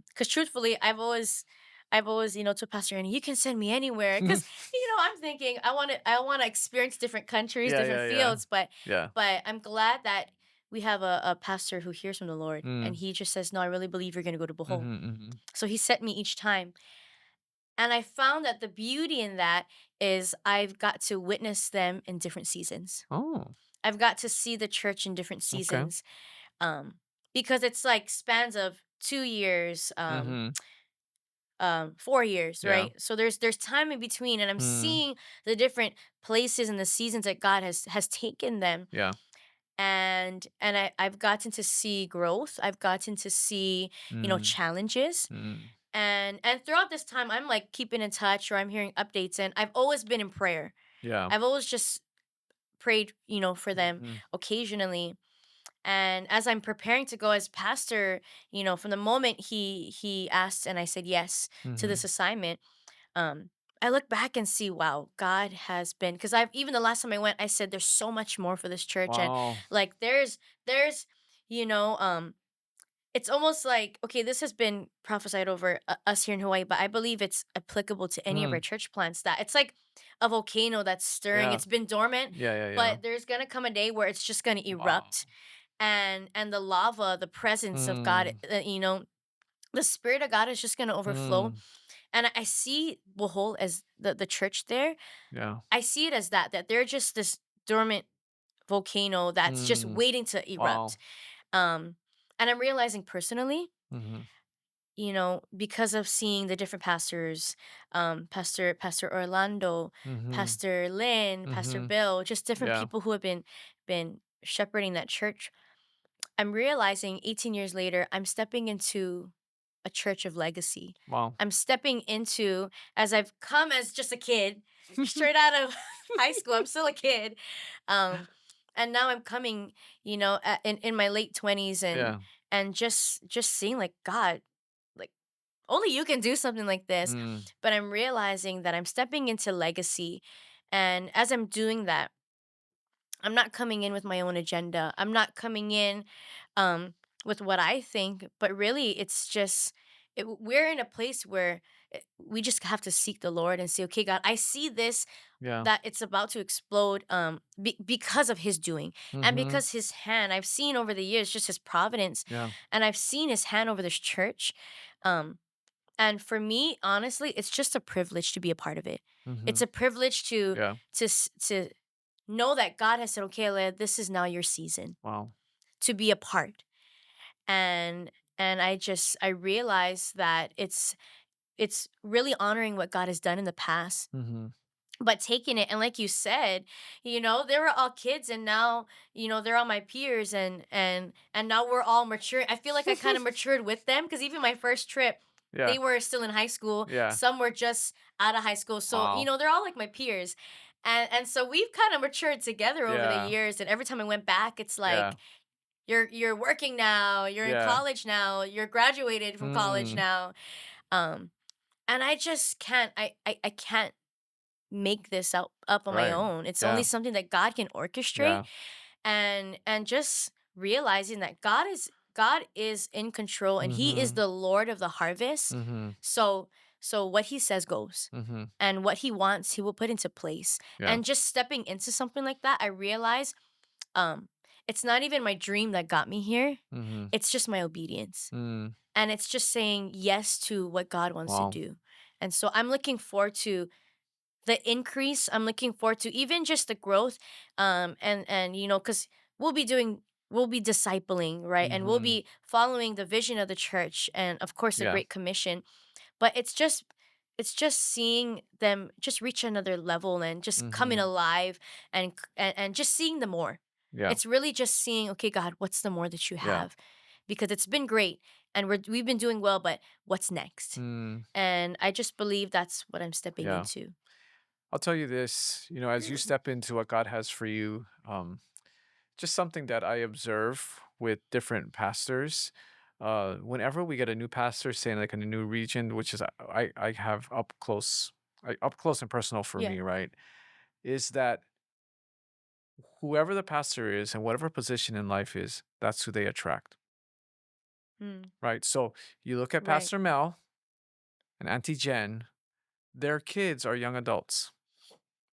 Because truthfully, I've always, told Pastor Annie, you can send me anywhere. Because, I'm thinking I want to experience different countries, Yeah, different yeah, yeah. fields, but Yeah. but I'm glad that we have a pastor who hears from the Lord. And Mm. he just says, no, I really believe you're gonna go to Bohol. Mhm, mhm. So he sent me each time. And I found that the beauty in that is I've got to witness them in different seasons. Oh, I've got to see the church in different okay. seasons. Because it's like spans of 2 years, Mhm. 4 years, Yeah. right? So there's time in between, and I'm Mm. seeing the different places and the seasons that God has taken them, Yeah. and I've gotten to see growth. I've gotten to see, Mm. challenges, Mm. and throughout this time, I'm like keeping in touch, or I'm hearing updates, and I've always been in prayer. Yeah. I've always just prayed, for them Mhm. occasionally. And as I'm preparing to go as pastor, from the moment he asked and I said yes to this Mhm. assignment, um, I look back and see, wow, God has been, because I've even the last time I went, I said there's so much more for this church, and Wow. like there's you know it's almost like, okay, this has been prophesied over us here in Hawaii, but I believe it's applicable to any of our Mm. church plants, that it's like a volcano that's stirring. Yeah. It's been dormant, Yeah, yeah, yeah. but there's gonna come a day where it's just gonna Wow. erupt, and the lava, the presence of God, Mm. the spirit of God is just gonna overflow. Mm. And I see Bohol as the church there. Yeah. I see it as that they're just this dormant volcano that's just Mm. waiting to erupt. Wow. Um, and I'm realizing personally, Mhm. because of seeing the different pastors, Pastor Orlando, Mhm. Pastor Lynn, Pastor Mhm. Bill, just different Yeah. people who have been shepherding that church. I'm realizing 18 years later, I'm stepping into a church of legacy. Wow. I'm stepping into, as I've come as just a kid, straight out of high school. I'm still a kid. Um, and now I'm coming, in my late 20s, Yeah. and just seeing like God, like only you can do something like this. Mm. But I'm realizing that I'm stepping into legacy. And as I'm doing that, I'm not coming in with my own agenda. I'm not coming in with what I think, but really it's just we're in a place where we just have to seek the Lord and say, okay, God, I see this, Yeah. that it's about to explode because of his doing and Mhm. because his hand, I've seen over the years just his providence, Yeah. and I've seen his hand over this church. Um, and for me, honestly, it's just a privilege to be a part of it. It's Mhm. a privilege Yeah. to know that God has said, "Okay, Leah, this is now your season Wow. to be a part." And I realize that it's really honoring what God has done in the past, Mhm. but taking it, and like you said, they were all kids, and now, they're all my peers, and now we're all mature. I feel like I kind of matured with them, because even my first trip, Yeah. they were still in high school. Yeah. Some were just out of high school. So, Wow. they're all like my peers. And so we've kind of matured together over the Yeah. years. And every time I went back, it's Yeah. like, you're working now, you're in Yeah. college now, you're graduated from college Mm. now. Um, and I just can't I can't make this up on my Right. own. It's only Yeah. something that God can orchestrate, Yeah. and just realizing that God is in control, and he is Mhm. the Lord of the harvest. Mhm. So what he says goes. Mhm. And what he wants, he will put into place. Yeah. And just stepping into something like that, I realize um it's not even my dream that got me here. Mhm. It's just my obedience. Mm. And it's just saying yes to what God wants to Wow. do. And so I'm looking forward to the increase. I'm looking forward to even just the growth. And because we'll be discipling, right? And we'll Mhm. be following the vision of the church, and of course the Yeah. Great Commission. But it's just seeing them just reach another level and just coming Mhm. alive, and just seeing the more. Yeah. It's really just seeing, okay, God, what's the more that you Yeah. have? Because it's been great, and we've been doing well, but what's next? Mm. And I just believe that's what I'm stepping Yeah. into. I'll tell you this, as you step into what God has for you, just something that I observe with different pastors. Whenever we get a new pastor, say like in a new region, which is I have up close and personal for Yeah. me, right? Is that whoever the pastor is and whatever position in life is, that's who they attract, Mm, right? So you look at right. Pastor Mel and Auntie Jen, their kids are young adults,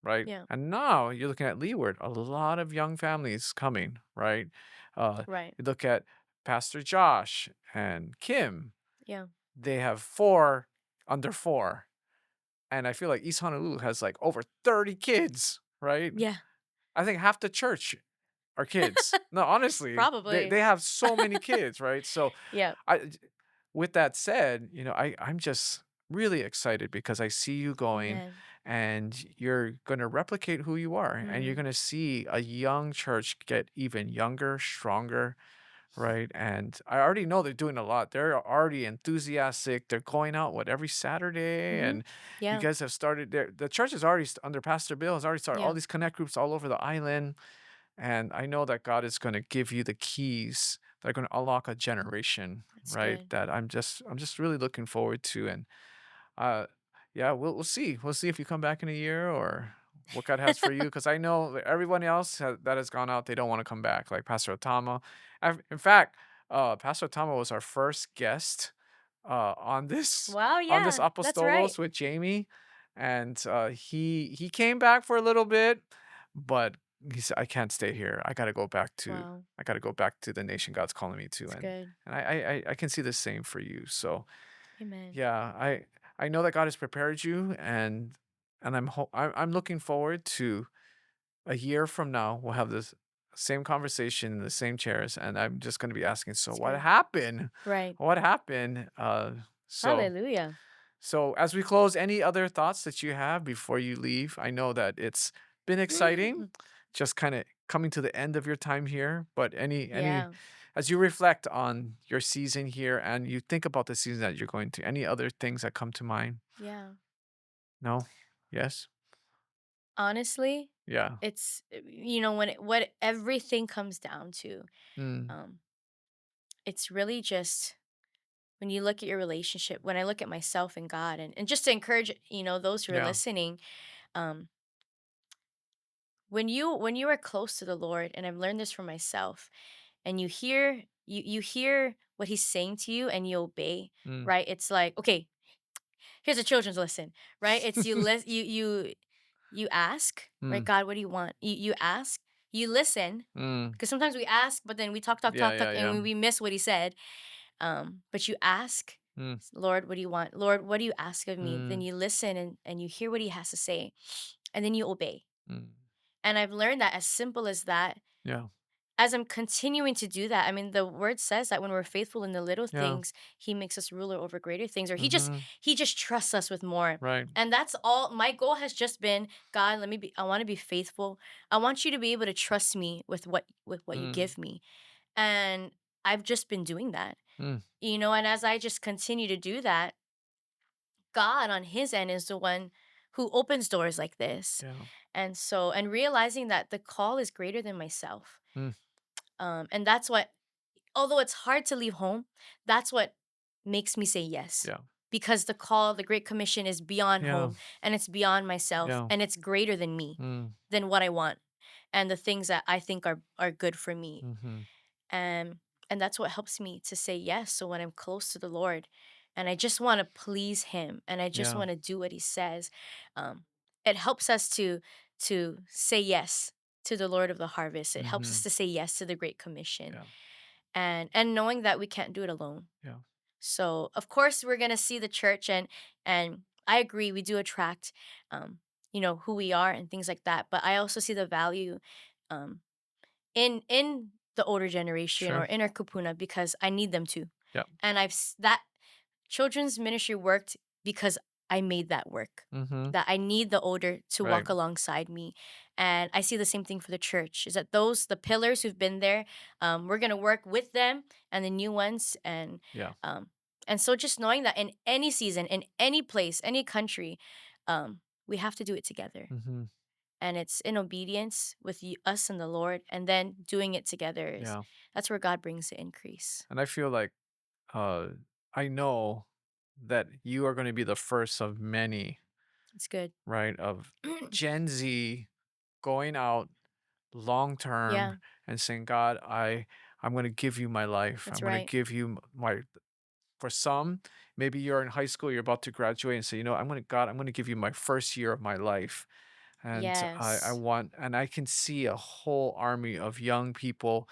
right? Yeah. And now you're looking at Leeward, a lot of young families coming, right? Right. You look at Pastor Josh and Kim, Yeah. they have four under four. And I feel like East Honolulu has like over 30 kids, right? Yeah. I think half the church are kids. No, honestly, they Probably. have so many kids, right? So Yeah. I with that said, I'm just really excited because I see you going Amen. and you're going to replicate who you are and you're Mm, going to see a young church get even younger, stronger, right? And I already know they're doing a lot. They're already enthusiastic. They're going out every Saturday, mm-hmm. and you Yeah. guys have started there. The church is already under Pastor Bill has already started all Yeah. these connect groups all over the island, and I know that God is going to give you the keys that are going to unlock a generation, That's right? good. That I'm just really looking forward to, and uh, yeah, we'll see. We'll see if you come back in a year or what God has for you. Because I know that everyone else that has gone out, they don't want to come back. Like Pastor Otama. In fact, Pastor Otama was our first guest on this Wow. on this Yeah. That's right. Apostolos with Jamie, and he came back for a little bit, but he said, "I can't stay here. Wow. I got to go back to the nation God's calling me to." It's And good. I can see the same for you. So Amen. yeah, I know that God has prepared you, and I'm looking forward to a year from now. We'll have this same conversation in the same chairs, and I'm just going to be asking, so It's what good. happened? Right. What happened? So Hallelujah. so as we close, any other thoughts that you have before you leave? I know that it's been exciting, just kind of coming to the end of your time here, but any Yeah. as you reflect on your season here and you think about the season that you're going to, any other things that come to mind? Yeah. No? Yes? Honestly, Yeah. when what everything comes down to, Mm. um, it's really just when you look at your relationship, when I look at myself and God, and just to encourage, those who are Yeah. listening, um, when you are close to the Lord, and I've learned this for myself, and you hear what He's saying to you and you obey, Mm. right? It's like, okay, here's a children's lesson, right? It's you ask, right? Mm. God, what do you want? You ask, you listen, Mm. because sometimes we ask, but then we talk, talk, Yeah, talk, talk, yeah, and yeah. we miss what He said. But you ask, Mm. Lord, what do you want? Lord, what do you ask of me? Then Mm. you listen, and you hear what He has to say, and then you obey. Mm. And I've learned that as simple as that, Yeah. as I'm continuing to do that, I mean, the word says that when we're faithful in the little Yeah. things, He makes us ruler over greater things, or Mhm. He just trusts us with more. Right. And that's all. My goal has just been, God, let me be. I want to be faithful. I want you to be able to trust me with what you Mm. give me, and I've just been doing that, Mm. And as I just continue to do that, God on His end is the one who opens doors like this, Yeah. and realizing that the call is greater than myself, Mm. and that's what, although it's hard to leave home, that's what makes me say yes. Yeah. Because the call, the Great Commission is beyond Yeah. home, and it's beyond myself, Yeah. and it's greater than me, Mm. than what I want, and the things that I think are good for me. Mhm. And and that's what helps me to say yes. So when I'm close to the Lord and I just want to please Him, and I just Yeah. want to do what He says, it helps us to say yes to the Lord of the harvest. It helps us Mhm. to say yes to the Great Commission, Yeah. and knowing that we can't do it alone. Yeah. So of course we're gonna see the church, and I agree, we do attract, who we are and things like that. But I also see the value, um, in the older generation or Sure. in our kupuna, because I need them to. Yeah. And that children's ministry worked because I made that work. Mhm. That I need the older to Right. walk alongside me. And I see the same thing for the church, is that those, the pillars who've been there, we're gonna work with them and the new ones. Yeah. Um and so just knowing that in any season, in any place, any country, we have to do it together. Mhm. And it's in obedience with us and the Lord, and then doing it together is, Yeah. that's where God brings the increase. And I feel like uh I know that you are going to be the first of many, It's good. right? Of Gen Z going out long term Yeah, and saying, God, I'm going to give you my life. I'm that's going to right. give you my for some, maybe you're in high school, you're about to graduate and say, I'm going to give you my first year of my life. And I Yes. want, and I can see a whole army of young people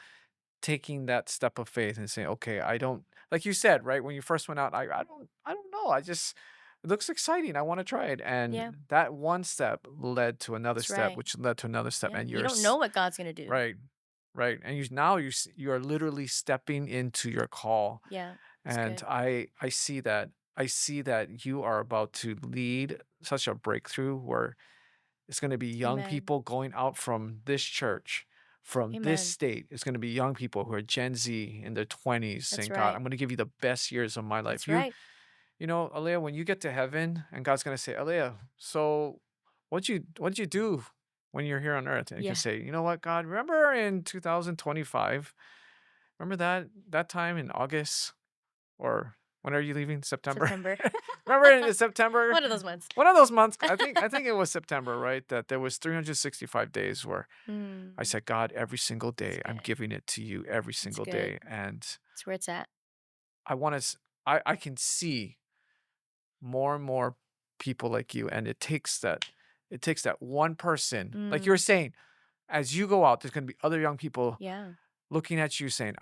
taking that step of faith and saying, okay, I don't, like you said, right? When you first went out, I don't know. It looks exciting. I want to try it. Yeah, And that one step led to another that's step, right. which led to another step. Yeah, And you don't know what God's gonna do. right, right. And now you are literally stepping into your call. Yeah, it's And good. I see that you are about to lead such a breakthrough where it's going to be young Amen. people going out from this church, from this Amen. state. It's going to be young people who are Gen Z in their 20s That's saying, God, right. I'm going to give you the best years of my life. That's right. Alea, when you get to heaven and God's going to say, Alea, so what'd you do when you're here on earth? And you can Yeah. say, you know what, God, remember in 2025, remember that time in August? Or when are you leaving? September? September. Remember in September? One of those months. One of those months, I think it was September, right? That there was 365 days where I Mm, said, God, every single that's day, I'm good. giving it to you every That's single good. day. And That's where it's at. I want to, I can see more and more people like you. And it takes that one person, like you're Mm, saying, as you go out, there's going to be other young people yeah, looking at you saying,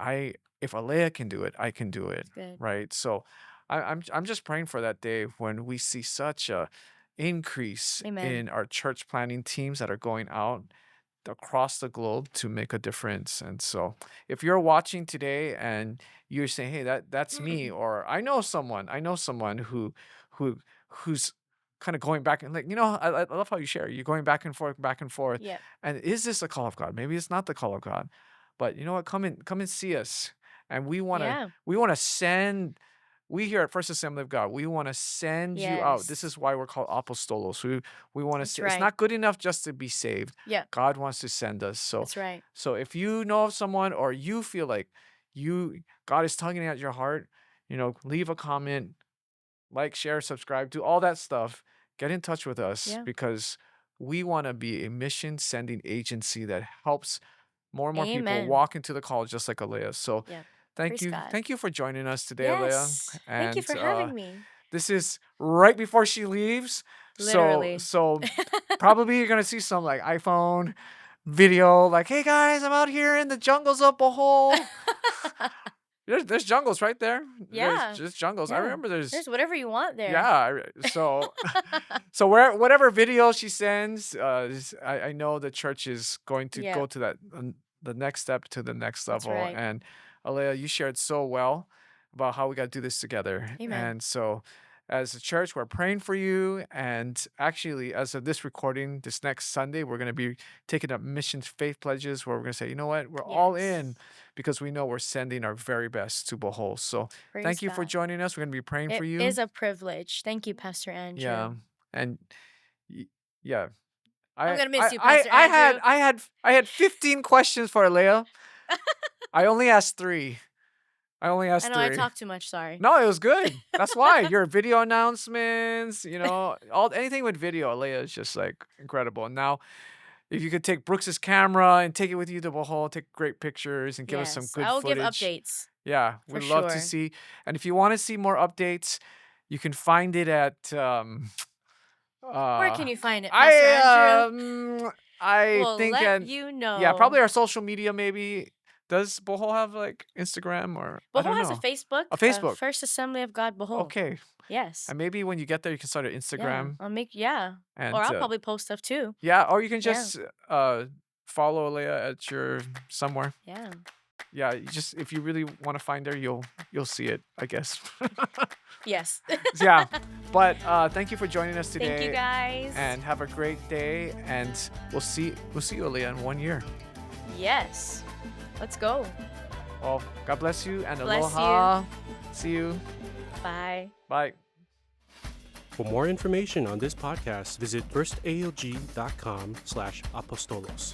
if Alea can do it, I can do it. it's good. Right. So I'm just praying for that day when we see such a increase Amen. in our church planning teams that are going out across the globe to make a difference. And so if you're watching today and you're saying, hey, that's me, or I know someone who who's kind of going back and like, I love how you share. You're going back and forth. Yep. And is this a call of God? Maybe it's not the call of God. But you know what? Come and see us. And we Yeah. want to send we here at First Assembly of God, we want to send you out. This Yes. is why we're called Apostolos. We want to That's say it's right. not good enough just to be saved. Yeah. God wants to send us. That's right. So if you know of someone or you feel like God is tugging at your heart, leave a comment, like, share, subscribe, do all that stuff. Get in touch with us Yeah. because we want to be a mission sending agency that helps more and more people Amen. walk into the call just like Alea. So Yeah. thank Praise you. God. Thank you for joining us today, Alea. Yes. Thank you And for having me. this is right before she leaves. So Literally. so probably you're gonna see some like iPhone video, like, hey guys, I'm out here in the jungles of Bohol. There's jungles right there. There's Yeah. just jungles. I Yeah. remember there's There's whatever you want yeah. there. So whatever video she sends, I know the church is going to Yeah. go to that the next step to the next That's level. right. And Alea, you shared so well about how we got to do this together. Amen. And so, as a church, we're praying for you. And actually, as of this recording, this next Sunday, we're going to be taking up missions faith pledges where we're going to say, you know what, we're all in Yes. because we know we're sending our very best to Bohol. So Praise thank you for God. joining us. We're going to be praying for It you. is a privilege. Thank you, Pastor Yeah, Andrew. and y yeah. I'm gonna miss you, Pastor Andrew. I had 15 questions for Leah. I only asked 3. I only I asked know I 3. talk too much. Sorry. No, it was good. That's why. Your video announcements, all anything with video, Leah is just, like, incredible. And now, if you could take Brooks's camera and take it with you to Bohol, take great pictures and give us some Yes, good I will give footage. updates Yeah, for we'd love to sure. see. And if you wanna see more updates, you can find it at, Where Uh, can you find it, Pastor I Andrew? I We'll think let and you yeah, know. probably our social media maybe. Does Bohol have like Instagram or I Bohol don't has a know. A Facebook, Facebook. First Assembly of God Bohol. Okay. Yes. And maybe when you get there you can start an Yeah. Instagram Yeah. Or and I'll probably post stuff too. yeah, or you can Yeah. just follow Leah at your somewhere. Yeah. Yeah, you just if you really want to find her, you'll see it, I guess. Yes. Yeah. But thank you for joining us Thank you today guys. and have a great day and we'll see you Leah in 1 year. Yes. Let's go. Well, God bless you and Bless you. aloha. See you. Bye. Bye. For more information on this podcast, visit firstaog.com/apostolos.